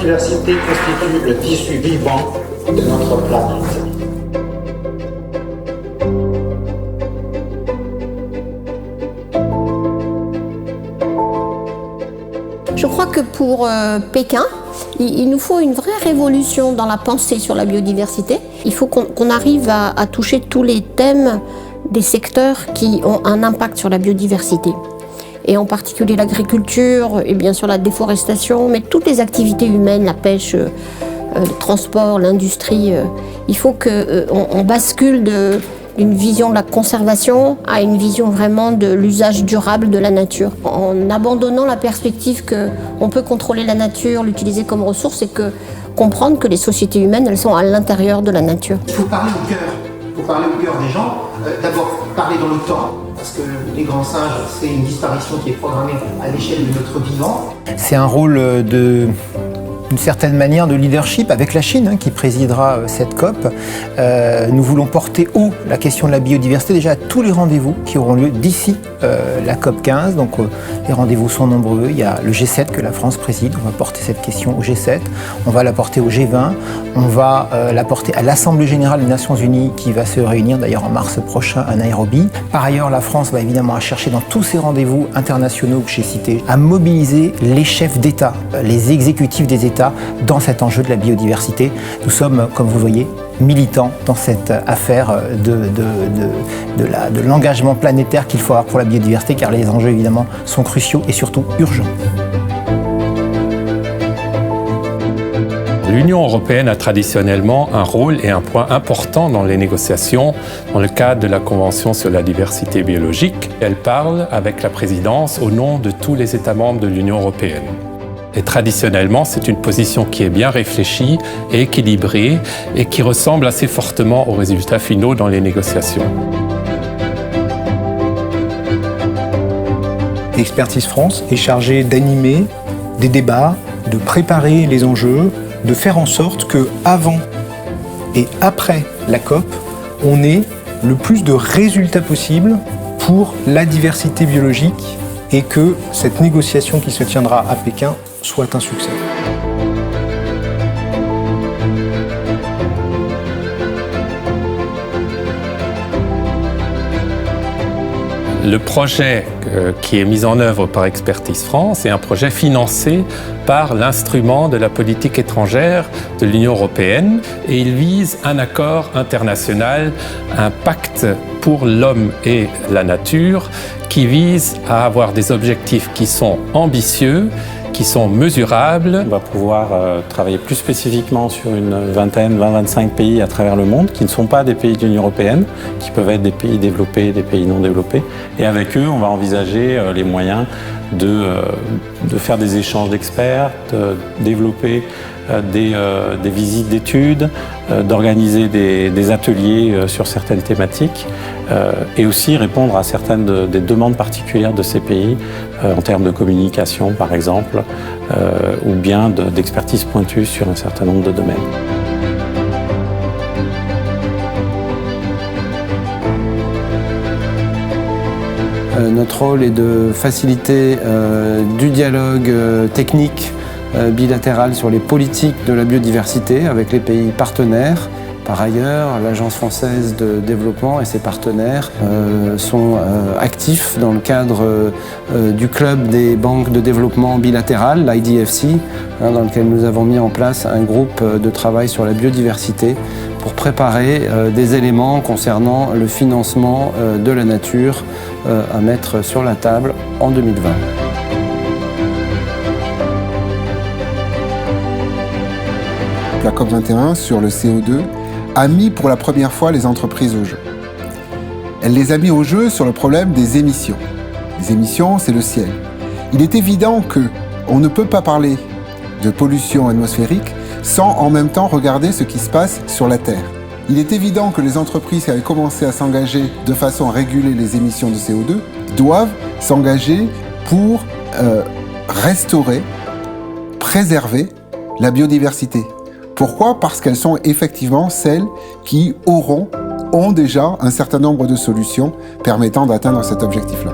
biodiversité constitue le tissu vivant de notre planète. Je crois que pour Pékin, il nous faut une vraie révolution dans la pensée sur la biodiversité. Il faut qu'on arrive à toucher tous les thèmes des secteurs qui ont un impact sur la biodiversité. Et en particulier l'agriculture et bien sûr la déforestation, mais toutes les activités humaines, la pêche, le transport, l'industrie. Il faut qu'on bascule d'une vision de la conservation à une vision vraiment de l'usage durable de la nature. En abandonnant la perspective qu'on peut contrôler la nature, l'utiliser comme ressource, et comprendre que les sociétés humaines, elles sont à l'intérieur de la nature. Il faut parler au cœur. Il faut parler au cœur des gens. D'abord, parler dans le temps, parce que les grands singes, c'est une disparition qui est programmée à l'échelle de notre vivant. C'est un rôle d'une certaine manière de leadership avec la Chine qui présidera cette COP. Nous voulons porter haut la question de la biodiversité déjà à tous les rendez-vous qui auront lieu d'ici la COP 15. Donc les rendez-vous sont nombreux. Il y a le G7 que la France préside. On va porter cette question au G7. On va la porter au G20. On va la porter à l'Assemblée générale des Nations Unies qui va se réunir d'ailleurs en mars prochain à Nairobi. Par ailleurs, la France va évidemment chercher dans tous ces rendez-vous internationaux que j'ai cités à mobiliser les chefs d'État, les exécutifs des États dans cet enjeu de la biodiversité. Nous sommes, comme vous le voyez, militants dans cette affaire de l'engagement planétaire qu'il faut avoir pour la biodiversité, car les enjeux évidemment sont cruciaux et surtout urgents. L'Union européenne a traditionnellement un rôle et un point important dans les négociations dans le cadre de la Convention sur la diversité biologique. Elle parle avec la présidence au nom de tous les États membres de l'Union européenne. Et traditionnellement, c'est une position qui est bien réfléchie et équilibrée et qui ressemble assez fortement aux résultats finaux dans les négociations. Expertise France est chargée d'animer des débats, de préparer les enjeux, de faire en sorte que avant et après la COP, on ait le plus de résultats possible pour la diversité biologique et que cette négociation qui se tiendra à Pékin soit un succès. Le projet qui est mis en œuvre par Expertise France est un projet financé par l'instrument de la politique étrangère de l'Union européenne et il vise un accord international, un pacte pour l'homme et la nature qui vise à avoir des objectifs qui sont ambitieux, qui sont mesurables. On va pouvoir travailler plus spécifiquement sur une vingtaine, 20-25 pays à travers le monde qui ne sont pas des pays de l'Union européenne, qui peuvent être des pays développés, des pays non développés. Et avec eux, on va envisager les moyens de faire des échanges d'experts, de développer des visites d'études, d'organiser des ateliers sur certaines thématiques et aussi répondre à certaines des demandes particulières de ces pays en termes de communication par exemple ou bien d'expertise pointue sur un certain nombre de domaines. Notre rôle est de faciliter du dialogue technique bilatéral sur les politiques de la biodiversité avec les pays partenaires. Par ailleurs, l'Agence française de développement et ses partenaires sont actifs dans le cadre du club des banques de développement bilatérales, l'IDFC, dans lequel nous avons mis en place un groupe de travail sur la biodiversité pour préparer des éléments concernant le financement de la nature à mettre sur la table en 2020. La COP21 sur le CO2 a mis pour la première fois les entreprises au jeu. Elle les a mis au jeu sur le problème des émissions. Les émissions, c'est le ciel. Il est évident qu'on ne peut pas parler de pollution atmosphérique sans en même temps regarder ce qui se passe sur la Terre. Il est évident que les entreprises qui avaient commencé à s'engager de façon à réguler les émissions de CO2 doivent s'engager pour restaurer, préserver la biodiversité. Pourquoi ? Parce qu'elles sont effectivement celles qui ont déjà un certain nombre de solutions permettant d'atteindre cet objectif-là.